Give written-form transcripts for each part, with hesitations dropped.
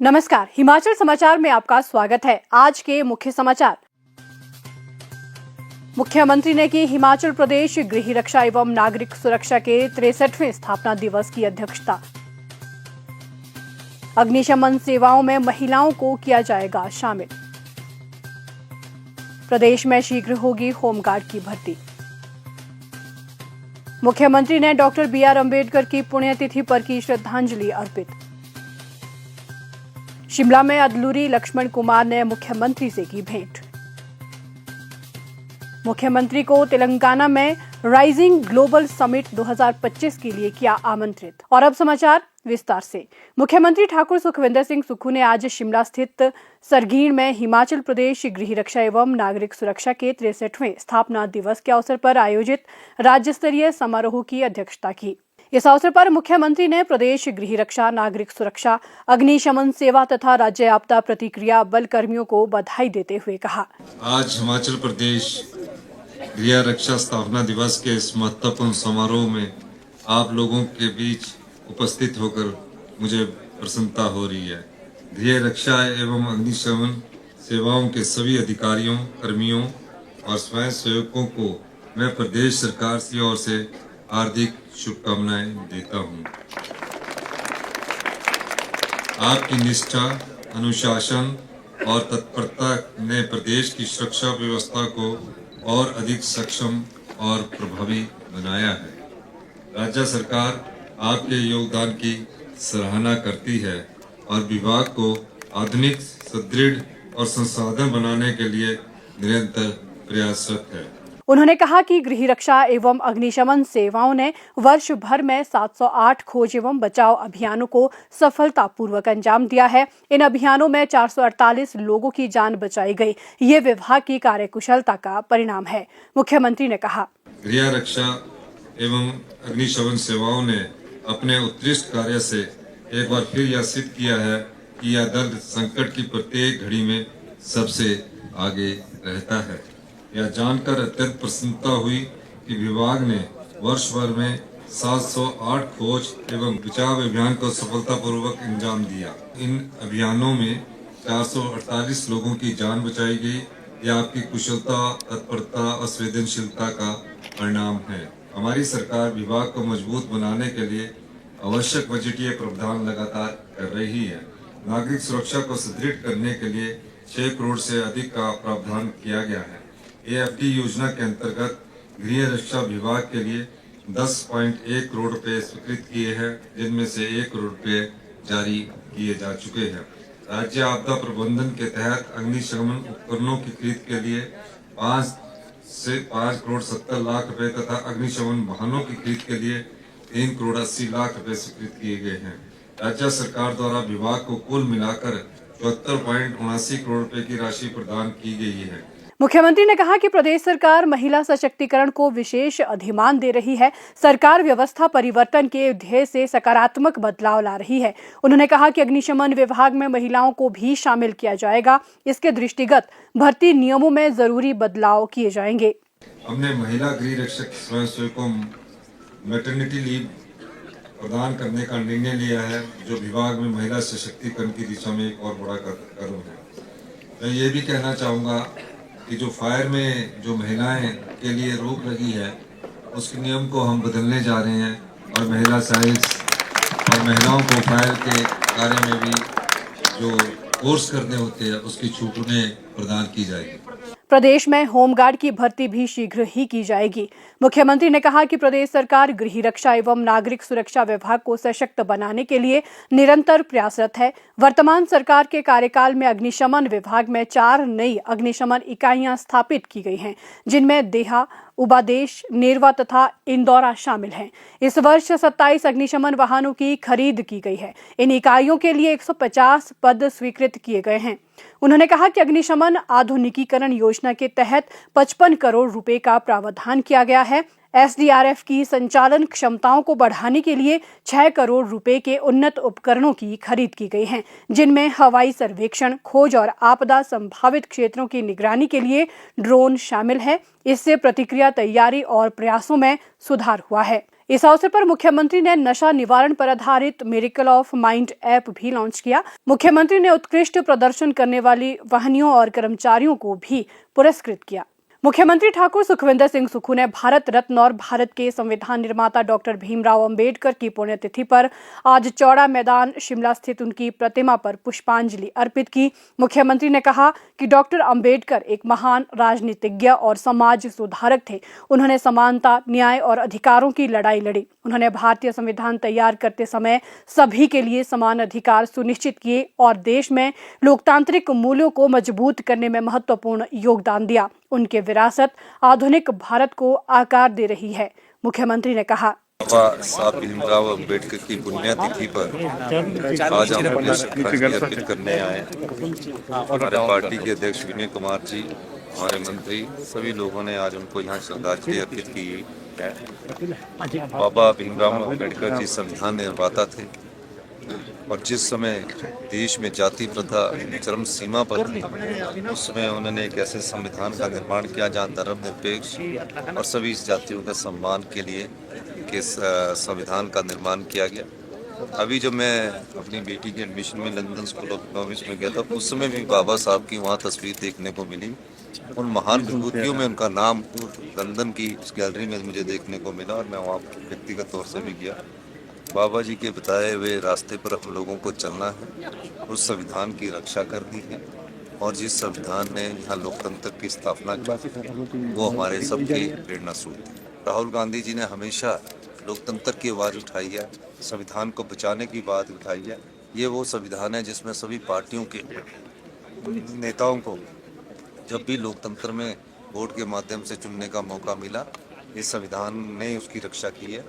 नमस्कार, हिमाचल समाचार में आपका स्वागत है। आज के मुख्य समाचार। मुख्यमंत्री ने की हिमाचल प्रदेश गृह रक्षा एवं नागरिक सुरक्षा के 63वें स्थापना दिवस की अध्यक्षता। अग्निशमन सेवाओं में महिलाओं को किया जाएगा शामिल। प्रदेश में शीघ्र होगी होमगार्ड की भर्ती। मुख्यमंत्री ने डॉक्टर बी.आर. अम्बेडकर की पुण्यतिथि पर की श्रद्धांजलि अर्पित। शिमला में अदलूरी लक्ष्मण कुमार ने मुख्यमंत्री से की भेंट। मुख्यमंत्री को तेलंगाना में राइजिंग ग्लोबल समिट 2025 के लिए किया आमंत्रित। और अब समाचार विस्तार से। मुख्यमंत्री ठाकुर सुखविंदर सिंह सुक्खू ने आज शिमला स्थित सरगीण में हिमाचल प्रदेश गृह रक्षा एवं नागरिक सुरक्षा के 63वें स्थापना दिवस के अवसर पर आयोजित राज्य स्तरीय समारोह की अध्यक्षता की। इस अवसर पर मुख्यमंत्री ने प्रदेश गृह रक्षा, नागरिक सुरक्षा, अग्निशमन सेवा तथा राज्य आपदा प्रतिक्रिया बल कर्मियों को बधाई देते हुए कहा, आज हिमाचल प्रदेश गृह रक्षा स्थापना दिवस के इस महत्वपूर्ण समारोह में आप लोगों के बीच उपस्थित होकर मुझे प्रसन्नता हो रही है। गृह रक्षा एवं अग्निशमन सेवाओं के सभी अधिकारियों, कर्मियों और स्वयं सेवकों को मैं प्रदेश सरकार की ओर से हार्दिक शुभकामनाएं देता हूं। आपकी निष्ठा, अनुशासन और तत्परता ने प्रदेश की सुरक्षा व्यवस्था को और अधिक सक्षम और प्रभावी बनाया है। राज्य सरकार आपके योगदान की सराहना करती है और विभाग को आधुनिक, सुदृढ़ और संसाधन बनाने के लिए निरंतर प्रयासरत है। उन्होंने कहा कि गृह रक्षा एवं अग्निशमन सेवाओं ने वर्ष भर में 708 खोज एवं बचाव अभियानों को सफलतापूर्वक अंजाम दिया है। इन अभियानों में 448 लोगों की जान बचाई गई। ये विभाग की कार्यकुशलता का परिणाम है। मुख्यमंत्री ने कहा, गृह रक्षा एवं अग्निशमन सेवाओं ने अपने उत्कृष्ट कार्य से एक बार फिर यह सिद्ध किया है कि यह दल संकट की प्रत्येक घड़ी में सबसे आगे रहता है। यह जानकर अत्यंत प्रसन्नता हुई कि विभाग ने वर्ष भर में 708 खोज एवं बचाव अभियान को सफलतापूर्वक अंजाम दिया। इन अभियानों में 448 लोगों की जान बचाई गई। यह आपकी कुशलता, तत्परता और संवेदनशीलता का परिणाम है। हमारी सरकार विभाग को मजबूत बनाने के लिए आवश्यक बजटीय प्रावधान लगातार कर रही है। नागरिक सुरक्षा को सुदृढ़ करने के लिए 6 करोड़ से अधिक का प्रावधान किया गया है। AFD योजना के अंतर्गत गृह रक्षा विभाग के लिए 10.1 करोड़ रुपए स्वीकृत किए हैं, जिनमें से 1 करोड़ रुपए जारी किए जा चुके हैं। राज्य आपदा प्रबंधन के तहत अग्निशमन उपकरणों की खरीद के लिए 5 करोड़ 70 लाख रुपए तथा अग्निशमन वाहनों की खरीद के लिए 3 करोड़ 80 लाख रुपए स्वीकृत किए गए हैं। राज्य सरकार द्वारा विभाग को कुल मिलाकर 74.79 करोड़ रुपए की राशि प्रदान की गई है। मुख्यमंत्री ने कहा कि प्रदेश सरकार महिला सशक्तिकरण को विशेष अधिमान दे रही है। सरकार व्यवस्था परिवर्तन के ध्येय से सकारात्मक बदलाव ला रही है। उन्होंने कहा कि अग्निशमन विभाग में महिलाओं को भी शामिल किया जाएगा। इसके दृष्टिगत भर्ती नियमों में जरूरी बदलाव किए जाएंगे। हमने महिला गृह रक्षक स्वयंसेवकों मैटरनिटी लीव प्रदान करने का निर्णय लिया है, जो विभाग में महिला सशक्तिकरण की दिशा में एक और बड़ा कदम है। मैं ये भी कहना चाहूँगा कि जो फायर में जो महिलाएं के लिए रोक लगी है, उसके नियम को हम बदलने जा रहे हैं और महिला साइल्स और महिलाओं को फायर के कार्य में भी जो कोर्स करने होते हैं, उसकी छूट उन्हें प्रदान की जाएगी। प्रदेश में होमगार्ड की भर्ती भी शीघ्र ही की जाएगी। मुख्यमंत्री ने कहा कि प्रदेश सरकार गृह रक्षा एवं नागरिक सुरक्षा विभाग को सशक्त बनाने के लिए निरंतर प्रयासरत है। वर्तमान सरकार के कार्यकाल में अग्निशमन विभाग में 4 नई अग्निशमन इकाइयां स्थापित की गई हैं, जिनमें देहा, उबादेश, नेरवा तथा इंदौरा शामिल हैं। इस वर्ष 27 अग्निशमन वाहनों की खरीद की गई है। इन इकाइयों के लिए 150 पद स्वीकृत किए गए हैं। उन्होंने कहा कि अग्निशमन आधुनिकीकरण योजना के तहत 55 करोड़ रुपए का प्रावधान किया गया है। SDRF की संचालन क्षमताओं को बढ़ाने के लिए 6 करोड़ रुपए के उन्नत उपकरणों की खरीद की गई है, जिनमें हवाई सर्वेक्षण, खोज और आपदा संभावित क्षेत्रों की निगरानी के लिए ड्रोन शामिल है। इससे प्रतिक्रिया तैयारी और प्रयासों में सुधार हुआ है। इस अवसर पर मुख्यमंत्री ने नशा निवारण पर आधारित मिरेकल ऑफ माइंड ऐप भी लॉन्च किया। मुख्यमंत्री ने उत्कृष्ट प्रदर्शन करने वाली वाहिनियों और कर्मचारियों को भी पुरस्कृत किया। मुख्यमंत्री ठाकुर सुखविंदर सिंह सुक्खू ने भारत रत्न और भारत के संविधान निर्माता डॉक्टर भीमराव अंबेडकर की पुण्यतिथि पर आज चौड़ा मैदान शिमला स्थित उनकी प्रतिमा पर पुष्पांजलि अर्पित की। मुख्यमंत्री ने कहा कि डॉक्टर अंबेडकर एक महान राजनीतिज्ञ और समाज सुधारक थे। उन्होंने समानता, न्याय और अधिकारों की लड़ाई लड़ी। उन्होंने भारतीय संविधान तैयार करते समय सभी के लिए समान अधिकार सुनिश्चित किए और देश में लोकतांत्रिक मूल्यों को मजबूत करने में महत्वपूर्ण योगदान दिया। उनके विरासत आधुनिक भारत को आकार दे रही है। मुख्यमंत्री ने कहा, बाबा साहब भीमराव अंबेडकर की पुण्यतिथि पर आज हम उन्हें श्रद्धांजलि अर्पित करने आए। हमारे पार्टी के अध्यक्ष विनय कुमार जी, हमारे मंत्री, सभी लोगों ने आज उनको यहाँ श्रद्धांजलि अर्पित की है। बाबा भीमराव अंबेडकर जी संविधान निर्माता थे और जिस समय देश में जाति प्रथा चरम सीमा पर थी, उस समय उन्होंने एक ऐसे संविधान का निर्माण किया जहाँ धर्मनिरपेक्ष और सभी जातियों के सम्मान के लिए के संविधान का निर्माण किया गया। अभी जब मैं अपनी बेटी के एडमिशन में लंदन स्कूल ऑफ इकोनॉमिक्स में गया था, उस समय भी बाबा साहब की वहाँ तस्वीर देखने को मिली। उन महान विभूतियों में उनका नाम लंदन की उस गैलरी में मुझे देखने को मिला और मैं वहाँ व्यक्तिगत तौर से भी गया। बाबा जी के बताए हुए रास्ते पर हम लोगों को चलना है, उस संविधान की रक्षा करनी है और जिस संविधान ने यहाँ लोकतंत्र की स्थापना की वो हमारे सबके प्रेरणा स्रोत है। राहुल गांधी जी ने हमेशा लोकतंत्र की आवाज़ उठाई है, संविधान को बचाने की बात उठाई है। ये वो संविधान है जिसमें सभी पार्टियों के नेताओं को जब भी लोकतंत्र में वोट के माध्यम से चुनने का मौका मिला, इस संविधान ने उसकी रक्षा की है।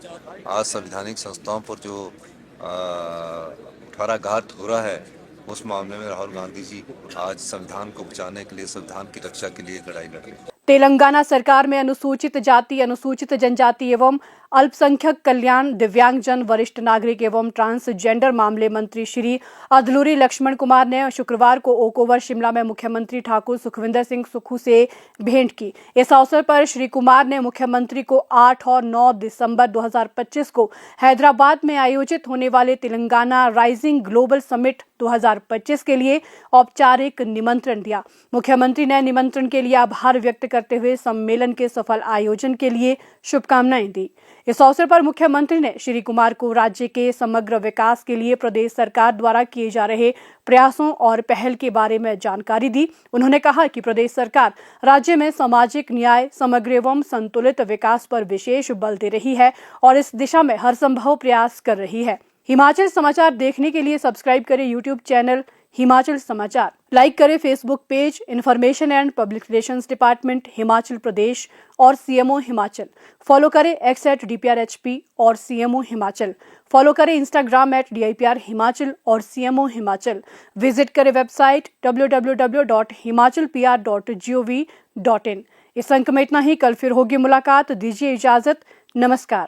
आज संवैधानिक संस्थाओं पर जो कुठाराघात हो रहा है, उस मामले में राहुल गांधी जी आज संविधान को बचाने के लिए, संविधान की रक्षा के लिए लड़ाई लड़ रहे हैं। तेलंगाना सरकार में अनुसूचित जाति, अनुसूचित जनजाति एवं अल्पसंख्यक कल्याण, दिव्यांगजन, वरिष्ठ नागरिक एवं ट्रांसजेंडर मामले मंत्री श्री अधलूरी लक्ष्मण कुमार ने शुक्रवार को ओक ओवर शिमला में मुख्यमंत्री ठाकुर सुखविंदर सिंह सुक्खू से भेंट की। इस अवसर पर श्री कुमार ने मुख्यमंत्री को 8 और 9 दिसंबर 2025 को हैदराबाद में आयोजित होने वाले तेलंगाना राइजिंग ग्लोबल समिट 2025 के लिए औपचारिक निमंत्रण दिया। मुख्यमंत्री ने निमंत्रण के लिए आभार व्यक्त करते हुए सम्मेलन के सफल आयोजन के लिए शुभकामनाएं दी। इस अवसर पर मुख्यमंत्री ने श्री कुमार को राज्य के समग्र विकास के लिए प्रदेश सरकार द्वारा किए जा रहे प्रयासों और पहल के बारे में जानकारी दी। उन्होंने कहा कि प्रदेश सरकार राज्य में सामाजिक न्याय, समग्र एवं संतुलित विकास पर विशेष बल दे रही है और इस दिशा में हर संभव प्रयास कर रही है। हिमाचल समाचार देखने के लिए सब्सक्राइब करें यूट्यूब चैनल हिमाचल समाचार, लाइक करें Facebook page information and public relations department Himachal Pradesh और सीएमओ हिमाचल, फॉलो करें x@DPRHP और सीएमओ हिमाचल, फॉलो करें इंस्टाग्राम @DIPR हिमाचल और सीएमओ हिमाचल, विजिट करें वेबसाइट www.himachalpr.gov.in। इस अंक में इतना ही। कल फिर होगी मुलाकात, दीजिए इजाजत, नमस्कार।